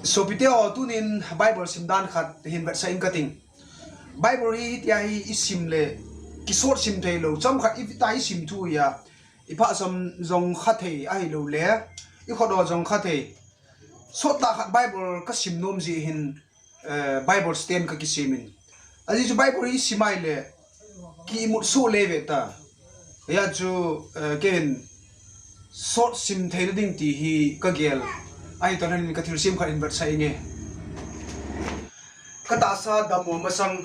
so piteo tunin Bible simdan khat hin vet sain cutting Bible hi tia hi isim le kisor sim thei lo cham khat if tai sim thu ya ipa som zong khat thei ai lo le I khodo zong khat thei so ta khat Bible ka sim nom ji hin Bible stand ka kisimin aji chu Bible hi simai le ki mut so le ve ta ya chu ken short sim thei ding ti hi ka gel ai to nan ka thil sim khat in vet sai nge ka ta sa damo masang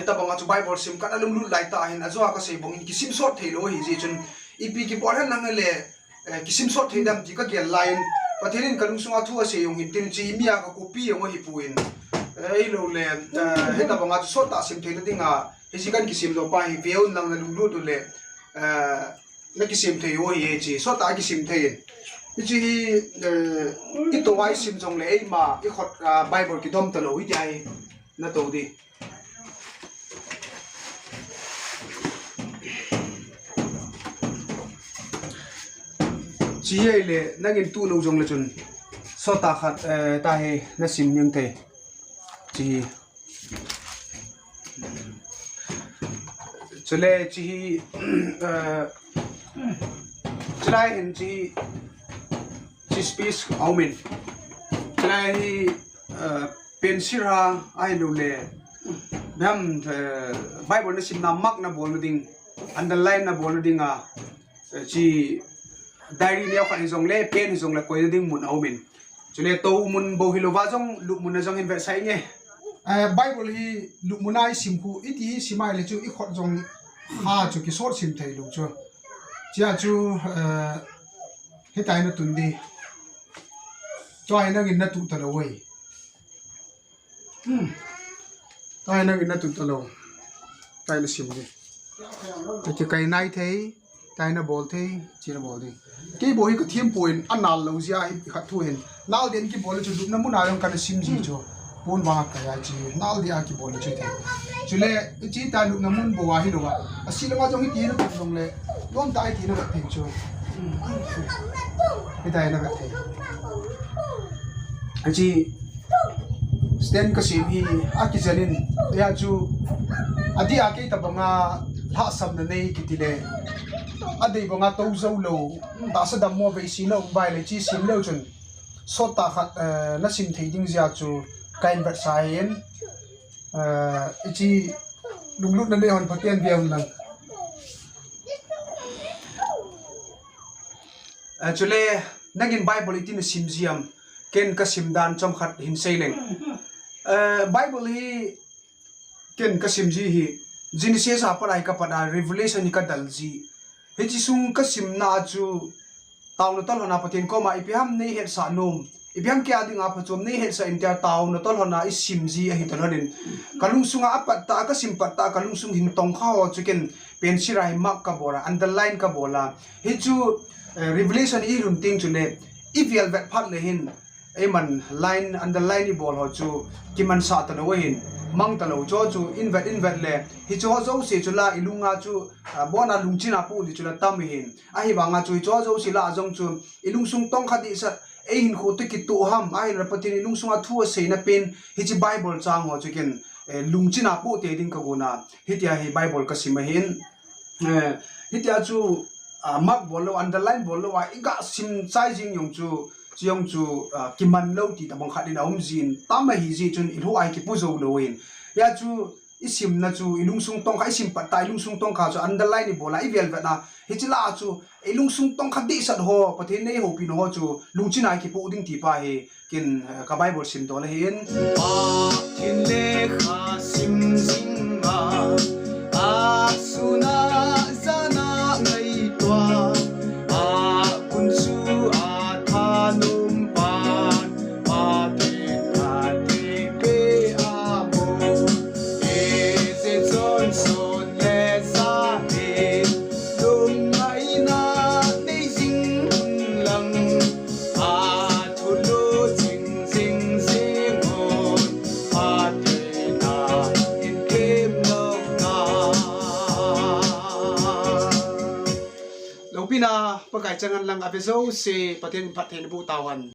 ta banga chu Bible sim ka alum lu lai ta hin azwa ka sei bong ki sim short thei lo hi ji chun ipi ki bol han nang le ki sim short thei dam ti ka gel line pathirin kalung sunga thu ase yong hin tin chi mia ka copy yong hi puin ei lo le he ta banga chu short ta sim thei dinga he si kan ki sim lo pa hi veun lang lu lu tu le na ki sim thei o hi chi short ta ki sim thei chi ito wai sim jong le ei ma I khot Bible ki dom ta lo hi jai na to di chi ye le nagin tu lo jong le chun so ta khat ta he na sim nyang thei chi chule chi chulai hin chi space aumin chulai pencil ha ai lo le bam Bible na sim na mak na bol ding underline na bol ding a chi diary ne khan jong le pen jong la koi ding mun aumin chule to mun bo hilova jong lu mun na jong in ver sai nge Bible hi lu munai sim khu iti simai le chu I khot jong ha chu ki short sim thei lu chu chia chu he tai na tundi cho ai na gin na tu ta lo wei tai na gin na tu ta lo tai na sim ni ki kai nai thei tai na bol thei chi na bol di ke bo hi ka thiem point anal lo zia hi khat thu hen nal den ki bol chu du na mun a yong kan sim ji chu pun wa ka ya chi nal dia ki bol chu thei chule chi ta lu na mun bo wa hi lo wa asi la ma jong hi ti na jong le don tai ti na ka thei chu hi tai na ka thei aji stand ka sim hi aki jalin ya chu adi a ke ta banga la sam na nei ki ti le adi banga to zo lo ta sa dam mo ve si na bai le chi sim le chun so ta khat na sim thei ding zia chu kain bat sain ichi lunglut na ne hon pathian biam nang chule nagin Bible itin sim ziam ken ka simdan chom khat hin seileng Bible hi ken ka sim ji hi Genesis a parai ka pada Revelation ka dal ji he chi sung ka sim na chu taw na tol hona pathin ko ma ipiham nei het sa nom ipiham kya ding a phachom nei het sa intia taw na tol hona I sim ji a hi tol hanin kalung sunga apat ta ka sim pat ta kalung sung hin tong kha ho chicken pen sirai mak ka bora underline ka bola he chu Revelation I run ting chu le if vet phat le hin eman line underline bol ho chu kiman sa ta no hin mang ta lo cho chu invert le hi cho zo se chu la ilunga chu bona lungchina pu di chu la tam hin a hi wanga chu cho zo si la jong chu ilung sung tong khadi sa e hin khu te ki tu ham a hin rapatin ilung sung a thu se na pen hi chi Bible chang ho chu ken lungchina pu te ding ka guna hi tia hi Bible ka sim hin hi tia chu mak bol lo underline bol lo wa iga sim chai jing yong chu chiong chu kiman lo ti tamang khatin aum jin tam hi ji chun ilhu ai ki pu zo lo in ya chu isim na chu ilung sung tong khai sim pat tai ilung sung tong kha chu underline ni bola I vel na hi chila chu ilung sung tong kha di sat ho pathin nei ho pin ho chu lungchin ai ki pu ding ti pa he kin ka Bible sim to la hin kin le kha sim sing ma asuna zana ngai twa kun su num pan pa te ta te pe amo is it son le sa e lum ngai na nei sing lang a thu lo sing sing sing on pa te na in kem no na lo pina pakai changan lang abezo se pathin pathin bu tawan